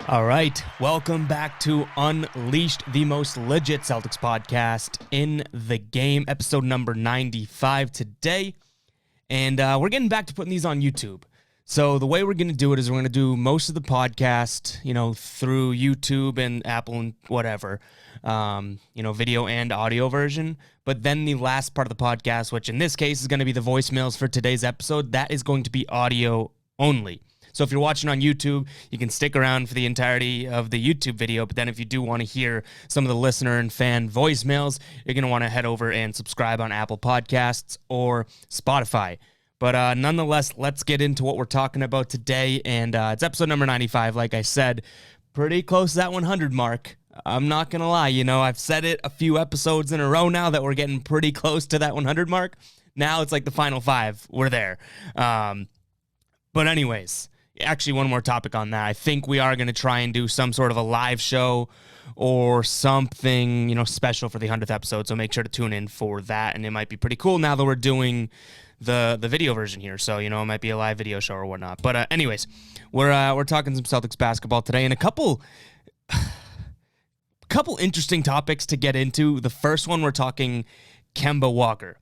All right, welcome back to Unleashed, the most legit Celtics podcast in the game, episode number 95 today. And we're getting back to putting these on YouTube. So the way we're going to do it is we're going to do most of the podcast, through YouTube and Apple and whatever, video and audio version. But then the last part of the podcast, which in this case is going to be the voicemails for today's episode, that is going to be audio only. So if you're watching on YouTube, you can stick around for the entirety of the YouTube video. But then if you do want to hear some of the listener and fan voicemails, you're going to want to head over and subscribe on Apple Podcasts or Spotify. But nonetheless, let's get into what we're talking about today. And it's episode number 95. Like I said, pretty close to that 100 mark. I'm not going to lie. I've said it a few episodes in a row now that we're getting pretty close to that 100 mark. Now it's like the final 5. We're there. But anyways, actually one more topic on that. I think we are going to try and do some sort of a live show or something, special for the 100th episode. So make sure to tune in for that. And it might be pretty cool now that we're doing the video version here. So, it might be a live video show or whatnot. But anyways, we're talking some Celtics basketball today and a couple interesting topics to get into. The first one, we're talking Kemba Walker.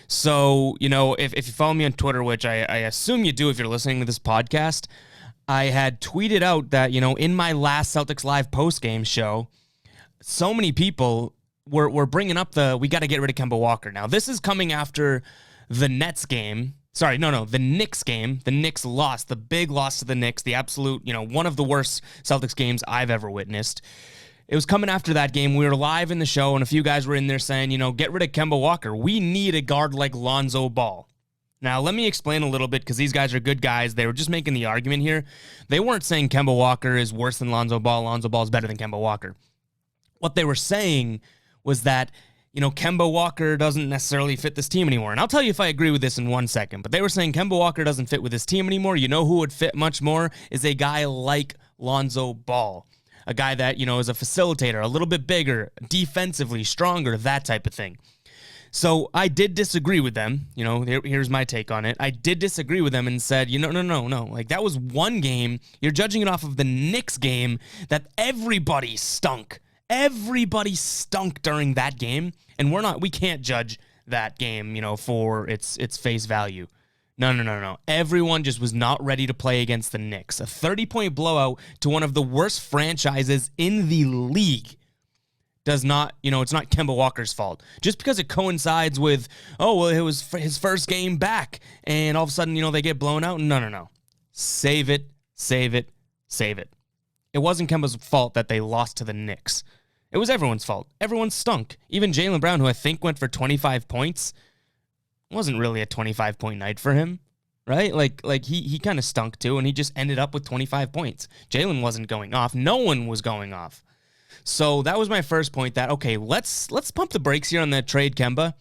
So, if you follow me on Twitter, which I assume you do if you're listening to this podcast, I had tweeted out that, in my last Celtics Live postgame show, so many people were bringing up we got to get rid of Kemba Walker. Now, this is coming after the Nets game. Sorry, no, the Knicks game. The Knicks lost, the big loss to the Knicks, the absolute, one of the worst Celtics games I've ever witnessed. It was coming after that game. We were live in the show, and a few guys were in there saying, get rid of Kemba Walker. We need a guard like Lonzo Ball. Now, let me explain a little bit, because these guys are good guys. They were just making the argument here. They weren't saying Kemba Walker is worse than Lonzo Ball. Lonzo Ball is better than Kemba Walker. What they were saying was that, Kemba Walker doesn't necessarily fit this team anymore. And I'll tell you if I agree with this in 1 second. But they were saying Kemba Walker doesn't fit with this team anymore. You know who would fit much more is a guy like Lonzo Ball. A guy that, is a facilitator, a little bit bigger, defensively stronger, that type of thing. So I did disagree with them. Here's my take on it. I did disagree with them and said, no. Like, that was one game. You're judging it off of the Knicks game that everybody stunk. Everybody stunk during that game. And we can't judge that game, for its face value. No. Everyone just was not ready to play against the Knicks. A 30-point blowout to one of the worst franchises in the league does not, it's not Kemba Walker's fault. Just because it coincides with, it was his first game back, and all of a sudden, they get blown out. No. Save it. It wasn't Kemba's fault that they lost to the Knicks. It was everyone's fault. Everyone stunk. Even Jaylen Brown, who I think went for 25 points, wasn't really a 25-point night for him, right? Like he kind of stunk too, and he just ended up with 25 points. Jaylen wasn't going off. No one was going off. So that was my first point that, okay, let's pump the brakes here on that trade, Kemba.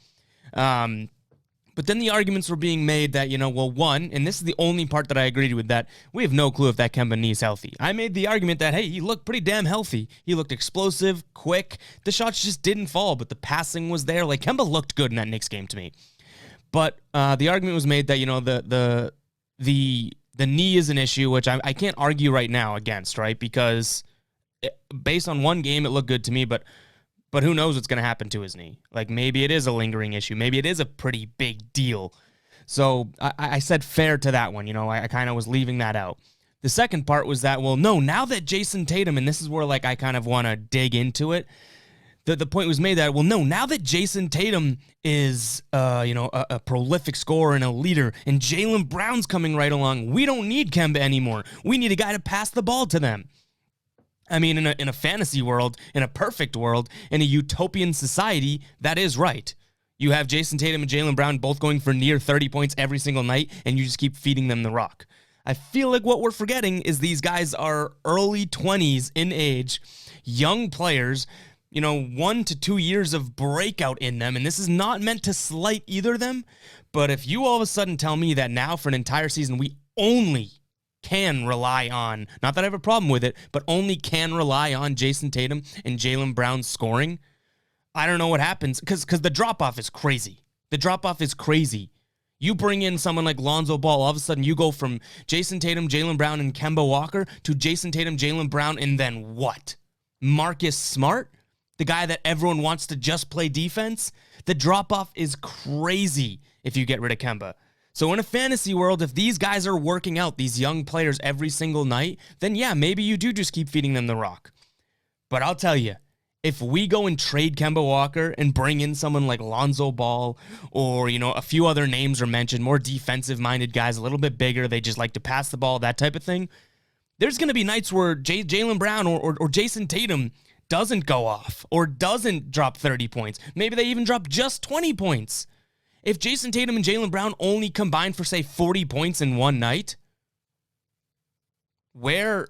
But then the arguments were being made that, one, and this is the only part that I agreed with, that we have no clue if that Kemba knee's healthy. I made the argument that, hey, he looked pretty damn healthy. He looked explosive, quick. The shots just didn't fall, but the passing was there. Like, Kemba looked good in that Knicks game to me. But the argument was made that, the knee is an issue, which I can't argue right now against, right? Because based on one game, it looked good to me, but who knows what's going to happen to his knee? Like, maybe it is a lingering issue. Maybe it is a pretty big deal. So I said fair to that one. I kind of was leaving that out. The second part was that, well, no, now that Jason Tatum, and this is where, like, I kind of want to dig into it, the point was made that, well, no, now that Jason Tatum is, a prolific scorer and a leader, and Jaylen Brown's coming right along, we don't need Kemba anymore. We need a guy to pass the ball to them. I mean, in a fantasy world, in a perfect world, in a utopian society, that is right. You have Jason Tatum and Jaylen Brown both going for near 30 points every single night, and you just keep feeding them the rock. I feel like what we're forgetting is these guys are early 20s in age, young players, 1 to 2 years of breakout in them, and this is not meant to slight either of them, but if you all of a sudden tell me that now for an entire season we only can rely on, not that I have a problem with it, but only can rely on Jason Tatum and Jaylen Brown scoring, I don't know what happens, because the drop-off is crazy. The drop-off is crazy. You bring in someone like Lonzo Ball, all of a sudden you go from Jason Tatum, Jaylen Brown, and Kemba Walker to Jason Tatum, Jaylen Brown, and then what? Marcus Smart? The guy that everyone wants to just play defense? The drop-off is crazy if you get rid of Kemba. So in a fantasy world, if these guys are working out, these young players every single night, then yeah, maybe you do just keep feeding them the rock. But I'll tell you, if we go and trade Kemba Walker and bring in someone like Lonzo Ball or, a few other names are mentioned, more defensive-minded guys, a little bit bigger, they just like to pass the ball, that type of thing, there's going to be nights where Jaylen Brown or Jason Tatum doesn't go off or doesn't drop 30 points. Maybe they even drop just 20 points. If Jason Tatum and Jaylen Brown only combine for, say, 40 points in one night, where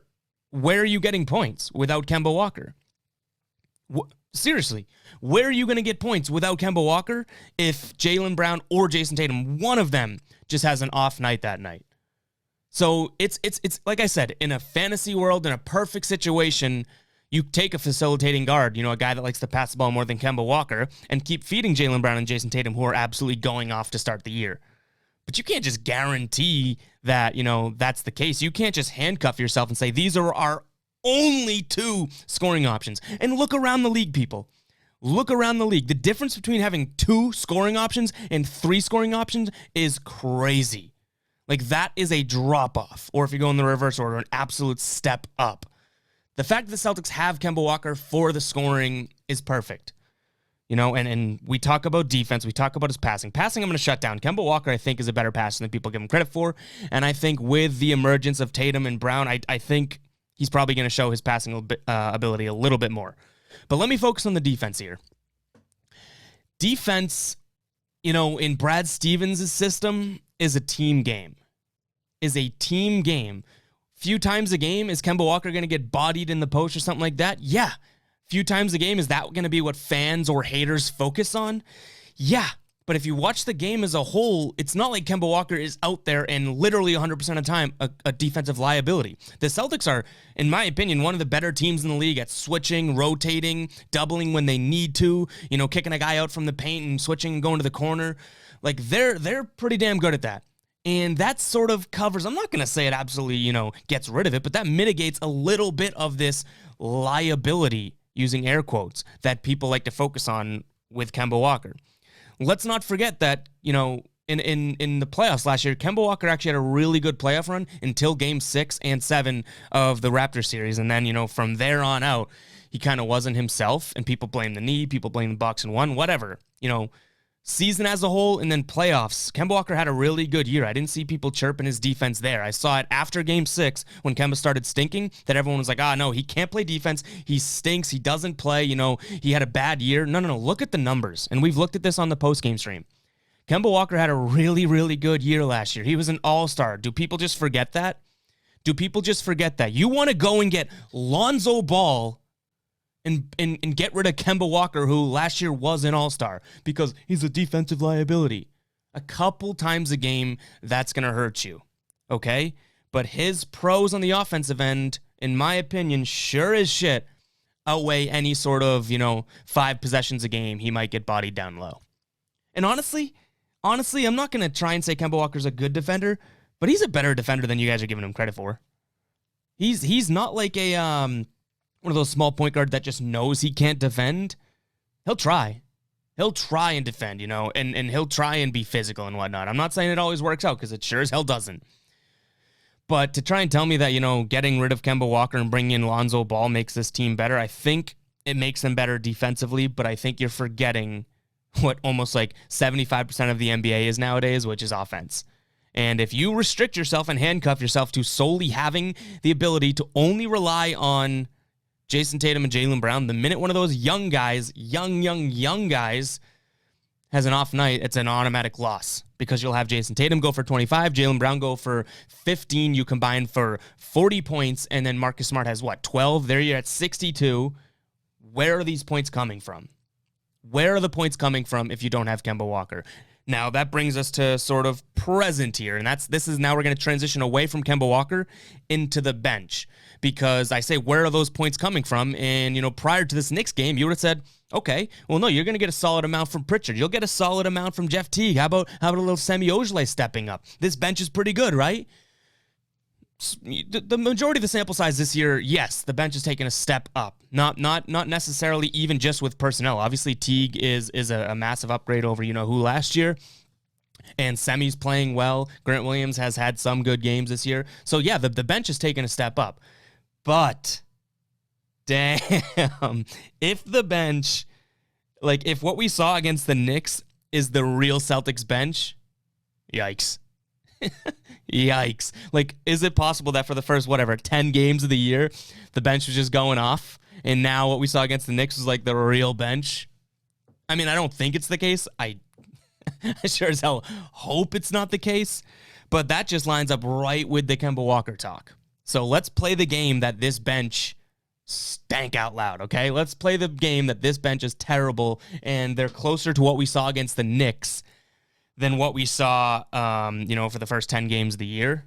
are you getting points without Kemba Walker? Seriously, where are you going to get points without Kemba Walker if Jaylen Brown or Jason Tatum, one of them, just has an off night that night? So it's like I said, in a fantasy world, in a perfect situation, you take a facilitating guard, a guy that likes to pass the ball more than Kemba Walker, and keep feeding Jaylen Brown and Jason Tatum, who are absolutely going off to start the year. But you can't just guarantee that, that's the case. You can't just handcuff yourself and say, these are our only 2 scoring options. And look around the league, people. Look around the league. The difference between having 2 scoring options and 3 scoring options is crazy. Like, that is a drop-off. Or if you go in the reverse order, an absolute step up. The fact that the Celtics have Kemba Walker for the scoring is perfect. And we talk about defense. We talk about his passing. Passing, I'm going to shut down. Kemba Walker, I think, is a better passer than people give him credit for. And I think with the emergence of Tatum and Brown, I think he's probably going to show his passing ability a little bit more. But let me focus on the defense here. Defense, in Brad Stevens' system, is a team game. Few times a game, is Kemba Walker going to get bodied in the post or something like that? Yeah. Few times a game, is that going to be what fans or haters focus on? Yeah. But if you watch the game as a whole, it's not like Kemba Walker is out there and literally 100% of the time a defensive liability. The Celtics are, in my opinion, one of the better teams in the league at switching, rotating, doubling when they need to, kicking a guy out from the paint and switching and going to the corner. Like, they're pretty damn good at that. And that sort of covers, I'm not going to say it absolutely, gets rid of it, but that mitigates a little bit of this liability, using air quotes, that people like to focus on with Kemba Walker. Let's not forget that, in the playoffs last year, Kemba Walker actually had a really good playoff run until game 6 and 7 of the Raptors series. And then, from there on out, he kind of wasn't himself, and people blame the knee, people blame the Bucks and one, whatever, season as a whole, and then playoffs. Kemba Walker had a really good year. I didn't see people chirping his defense there. I saw it after game 6 when Kemba started stinking, that everyone was like, no, he can't play defense. He stinks. He doesn't play. He had a bad year. No. Look at the numbers. And we've looked at this on the post-game stream. Kemba Walker had a really, really good year last year. He was an all-star. Do people just forget that? You want to go and get Lonzo Ball and get rid of Kemba Walker, who last year was an all-star, because he's a defensive liability. A couple times a game, that's going to hurt you, okay? But his pros on the offensive end, in my opinion, sure as shit, outweigh any sort of, 5 possessions a game he might get bodied down low. And honestly, I'm not going to try and say Kemba Walker's a good defender, but he's a better defender than you guys are giving him credit for. He's not like a one of those small point guard that just knows he can't defend. He'll try. He'll try and defend, and he'll try and be physical and whatnot. I'm not saying it always works out, because it sure as hell doesn't. But to try and tell me that, getting rid of Kemba Walker and bringing in Lonzo Ball makes this team better, I think it makes them better defensively, but I think you're forgetting what almost like 75% of the NBA is nowadays, which is offense. And if you restrict yourself and handcuff yourself to solely having the ability to only rely on Jason Tatum and Jaylen Brown, the minute one of those young guys, young guys, has an off night, it's an automatic loss, because you'll have Jason Tatum go for 25, Jaylen Brown go for 15, you combine for 40 points, and then Marcus Smart has, 12? There you're at 62. Where are these points coming from? Where are the points coming from if you don't have Kemba Walker? Now that brings us to sort of present here, and this is now we're going to transition away from Kemba Walker into the bench, because I say, where are those points coming from? And prior to this Knicks game, you would have said, okay, well, no, you're going to get a solid amount from Pritchard. You'll get a solid amount from Jeff Teague. How about a little Semi Ojeleye stepping up? This bench is pretty good, right? The majority of the sample size this year, yes, the bench is taking a step up. Not necessarily even just with personnel. Obviously, Teague is a massive upgrade over who last year. And Semi's playing well. Grant Williams has had some good games this year. So, yeah, the bench is taking a step up. But, damn, if the bench, if what we saw against the Knicks is the real Celtics bench, yikes. Yikes. Is it possible that for the first, 10 games of the year, the bench was just going off, and now what we saw against the Knicks was the real bench? I mean, I don't think it's the case. I sure as hell hope it's not the case, but that just lines up right with the Kemba Walker talk. So let's play the game that this bench stank out loud, okay? Let's play the game that this bench is terrible, and they're closer to what we saw against the Knicks than what we saw, for the first 10 games of the year.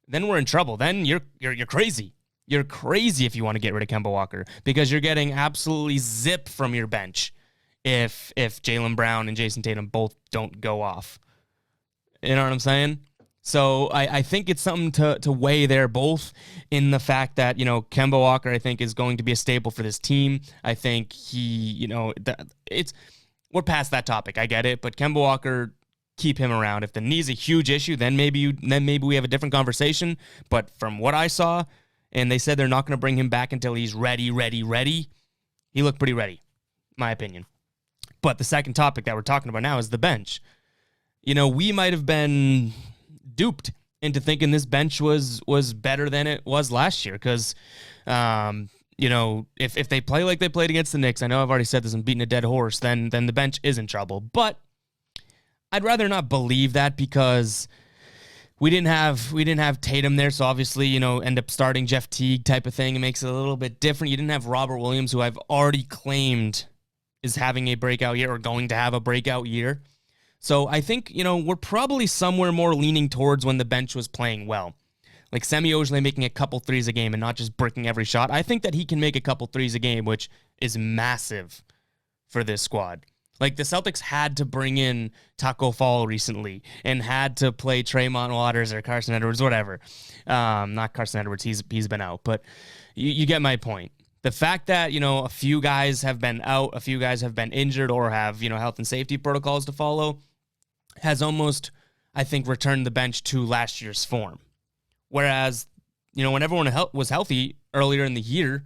Then we're in trouble. Then you're crazy. You're crazy if you want to get rid of Kemba Walker, because you're getting absolutely zip from your bench if Jaylen Brown and Jason Tatum both don't go off. You know what I'm saying? So I think it's something to weigh there, both in the fact that, Kemba Walker, I think, is going to be a staple for this team. I think we're past that topic. I get it. But Kemba Walker, keep him around. If the knee's a huge issue, then maybe we have a different conversation. But from what I saw, and they said they're not going to bring him back until he's ready. He looked pretty ready, my opinion. But the second topic that we're talking about now is the bench. We might have been duped into thinking this bench was better than it was last year, because if they play like they played against the Knicks, I know I've already said this and beating a dead horse, then the bench is in trouble. But I'd rather not believe that, because we didn't have Tatum there, so obviously, end up starting Jeff Teague type of thing. It makes it a little bit different. You didn't have Robert Williams, who I've already claimed is having a breakout year, or going to have a breakout year. So I think, we're probably somewhere more leaning towards when the bench was playing well. Semi Ojeleye making a couple threes a game and not just bricking every shot. I think that he can make a couple threes a game, which is massive for this squad. The Celtics had to bring in Taco Fall recently and had to play Tremont Waters or Carson Edwards, whatever. Not Carson Edwards, he's been out, but you get my point. The fact that, a few guys have been out, a few guys have been injured or have, health and safety protocols to follow has almost, I think, returned the bench to last year's form. Whereas, when everyone was healthy earlier in the year,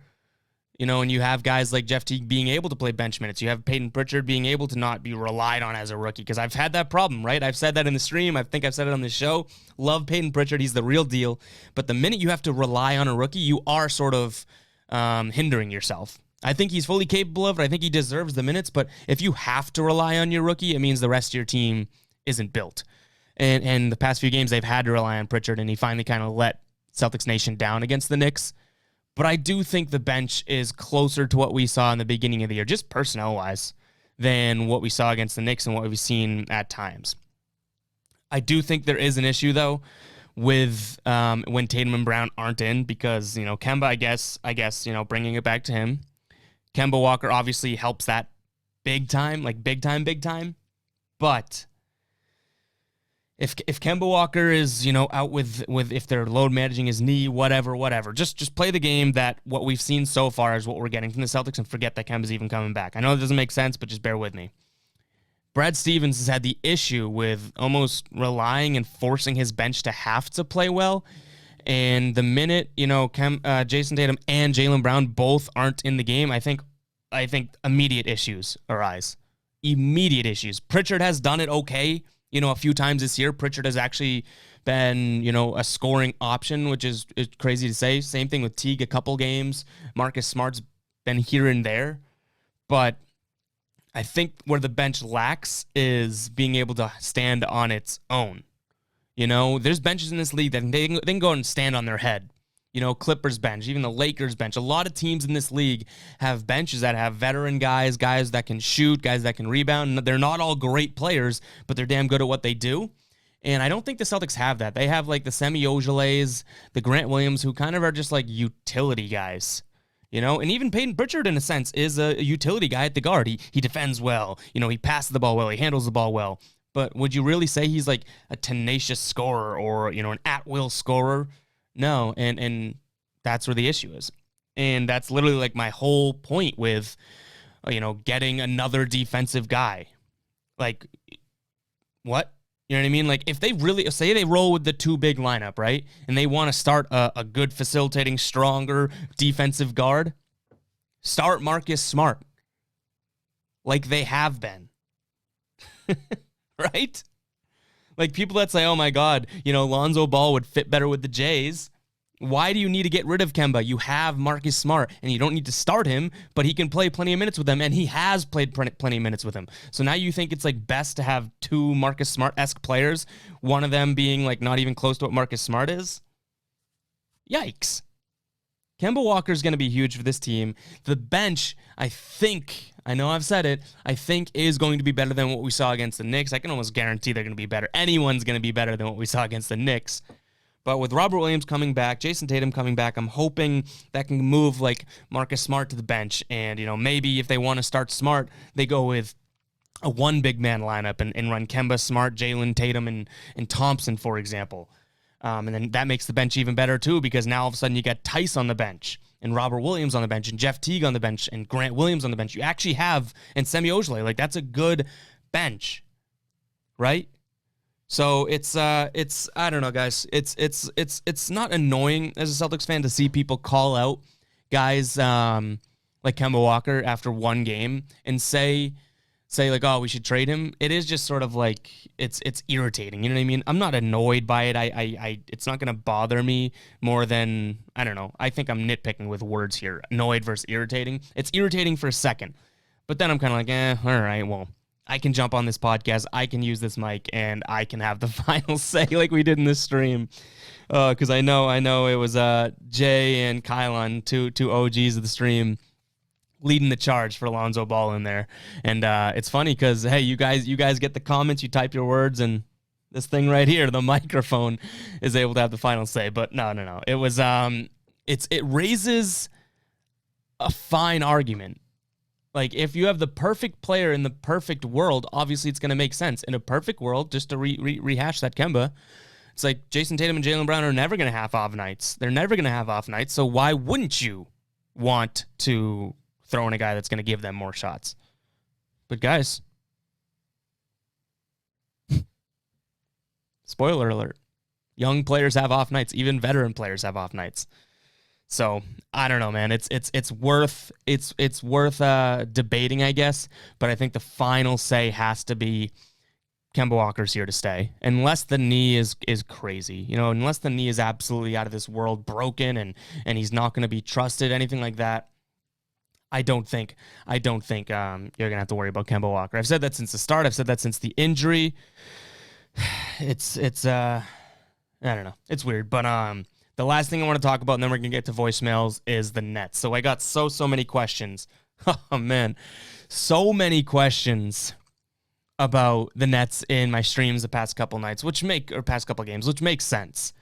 and you have guys like Jeff Teague being able to play bench minutes. You have Peyton Pritchard being able to not be relied on as a rookie, because I've had that problem, right? I've said that in the stream. I think I've said it on the show. Love Peyton Pritchard. He's the real deal. But the minute you have to rely on a rookie, you are sort of hindering yourself. I think he's fully capable of it. I think he deserves the minutes. But if you have to rely on your rookie, it means the rest of your team isn't built. And the past few games, they've had to rely on Pritchard, and he finally kind of let Celtics Nation down against the Knicks. But I do think the bench is closer to what we saw in the beginning of the year, just personnel-wise, than what we saw against the Knicks and what we've seen at times. I do think there is an issue, though, with when Tatum and Brown aren't in, because, Kemba, I guess, bringing it back to him. Kemba Walker obviously helps that big time. Big time. But if Kemba Walker is, out with if they're load managing his knee, whatever, just play the game that what we've seen so far is what we're getting from the Celtics, and forget that Kemba's even coming back. I know it doesn't make sense, but just bear with me. Brad Stevens has had the issue with almost relying and forcing his bench to have to play well. And the minute, Jason Tatum and Jaylen Brown both aren't in the game, I think immediate issues arise. Immediate issues. Pritchard has done it okay, a few times this year. Pritchard has actually been, a scoring option, which is crazy to say. Same thing with Teague a couple games. Marcus Smart's been here and there. But I think where the bench lacks is being able to stand on its own. There's benches in this league that they can go and stand on their head. Clippers bench, even the Lakers bench. A lot of teams in this league have benches that have veteran guys that can shoot, guys that can rebound. They're not all great players, but they're damn good at what they do. And I don't think the Celtics have that. They have like the Semi Ojeleyes, the Grant Williams, who kind of are just like utility guys. And even Peyton Pritchard, in a sense, is a utility guy at the guard. He defends well. He passes the ball well. He handles the ball well. But would you really say he's like a tenacious scorer or, an at-will scorer? No, and that's where the issue is. And that's literally like my whole point with, getting another defensive guy. Like, what? You know what I mean? Like, if they really, say they roll with the two big lineup, right? And they want to start a good facilitating, stronger defensive guard, start Marcus Smart. Like they have been. Right? Like people that say, oh my God, Lonzo Ball would fit better with the Jays. Why do you need to get rid of Kemba? You have Marcus Smart, and you don't need to start him, but he can play plenty of minutes with them, and he has played plenty of minutes with him. So now you think it's like best to have two Marcus Smart-esque players, one of them being like not even close to what Marcus Smart is? Yikes. Kemba Walker's going to be huge for this team. The bench, I know I've said it, I think is going to be better than what we saw against the Knicks. I can almost guarantee they're going to be better. Anyone's going to be better than what we saw against the Knicks. But with Robert Williams coming back, Jason Tatum coming back, I'm hoping that can move like Marcus Smart to the bench. And, maybe if they want to start Smart, they go with a one big man lineup and run Kemba, Smart, Jalen, Tatum, and Thompson, for example. And then that makes the bench even better, too, because now all of a sudden you got Tice on the bench and Robert Williams on the bench and Jeff Teague on the bench and Grant Williams on the bench. You actually have, and Semi Ojeleye, like that's a good bench, right? So it's I don't know, guys. It's not annoying as a Celtics fan to see people call out guys like Kemba Walker after one game and say like, oh, we should trade him. It is just sort of like it's irritating. You know what I mean? I'm not annoyed by it. I it's not gonna bother me more than, I don't know. I think I'm nitpicking with words here. Annoyed versus irritating. It's irritating for a second, but then I'm kind of like, all right, well, I can jump on this podcast, I can use this mic, and I can have the final say like we did in this stream. Because I know it was Jay and Kylon, two OGs of the stream, leading the charge for Lonzo Ball in there. And it's funny because, hey, you guys get the comments, you type your words, and this thing right here, the microphone, is able to have the final say. But no. It was it raises a fine argument. Like, if you have the perfect player in the perfect world, obviously it's going to make sense. In a perfect world, just to rehash that Kemba, it's like Jason Tatum and Jaylen Brown are never going to have off nights. They're never going to have off nights, so why wouldn't you want to throw in a guy that's going to give them more shots? But guys, spoiler alert, young players have off nights. Even veteran players have off nights. So I don't know, man. It's worth debating, I guess. But I think the final say has to be Kemba Walker's here to stay, unless the knee is crazy. Unless the knee is absolutely out of this world, broken, and he's not going to be trusted, anything like that. I don't think you're gonna have to worry about Kemba Walker. I've said that since the start. I've said that since the injury. It's I don't know. It's weird, but the last thing I want to talk about, and then we're going to get to voicemails, is the Nets. So I got so many questions. Oh, man. So many questions about the Nets in my streams the past couple nights, past couple games, which makes sense.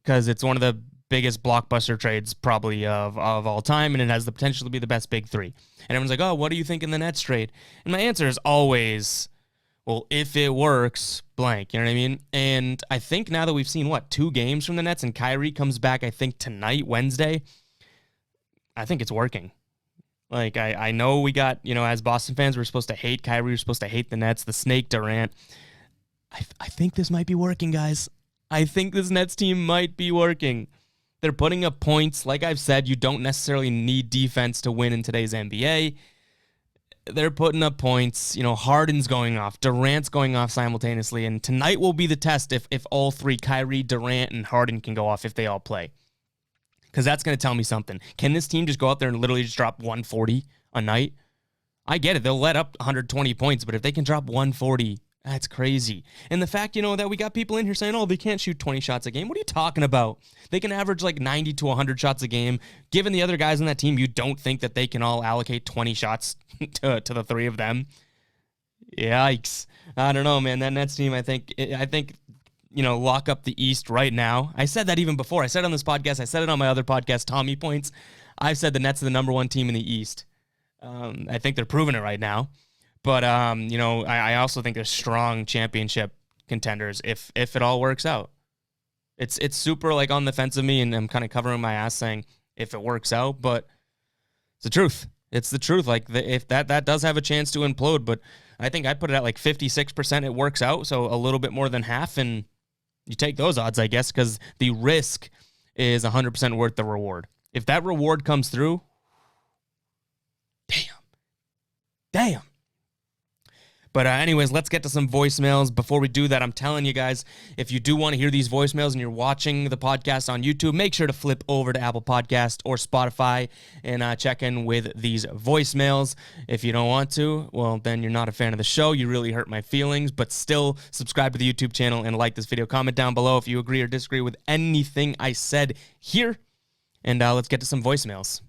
Because it's one of the biggest blockbuster trades probably of all time, and it has the potential to be the best big three. And everyone's like, oh, what do you think in the Nets trade? And my answer is always, well, if it works, blank, you know what I mean? And I think now that we've seen, 2 games from the Nets, and Kyrie comes back, I think, tonight, Wednesday, I think it's working. Like, I know we got, as Boston fans, we're supposed to hate Kyrie, we're supposed to hate the Nets, the snake Durant. I think this might be working, guys. I think this Nets team might be working. They're putting up points. Like I've said, you don't necessarily need defense to win in today's NBA. They're putting up points. Harden's going off. Durant's going off simultaneously. And tonight will be the test if all three, Kyrie, Durant, and Harden, can go off if they all play. Because that's going to tell me something. Can this team just go out there and literally just drop 140 a night? I get it. They'll let up 120 points. But if they can drop 140 That's crazy. And the fact, that we got people in here saying, oh, they can't shoot 20 shots a game. What are you talking about? They can average like 90 to 100 shots a game. Given the other guys on that team, you don't think that they can all allocate 20 shots to the three of them? Yikes. I don't know, man. That Nets team, I think, lock up the East right now. I said that even before. I said it on this podcast. I said it on my other podcast, Tommy Points. I've said the Nets are the number one team in the East. I think they're proving it right now. But, I also think they're strong championship contenders if it all works out. It's super, like, on the fence of me, and I'm kind of covering my ass saying if it works out, but it's the truth. It's the truth. Like, if that does have a chance to implode, but I think I put it at, like, 56% it works out, so a little bit more than half, and you take those odds, I guess, because the risk is 100% worth the reward. If that reward comes through, damn. But anyways, let's get to some voicemails. Before we do that, I'm telling you guys, if you do want to hear these voicemails and you're watching the podcast on YouTube, make sure to flip over to Apple Podcast or Spotify and check in with these voicemails. If you don't want to, well, then you're not a fan of the show. You really hurt my feelings, but still subscribe to the YouTube channel and like this video. Comment down below if you agree or disagree with anything I said here. And let's get to some voicemails.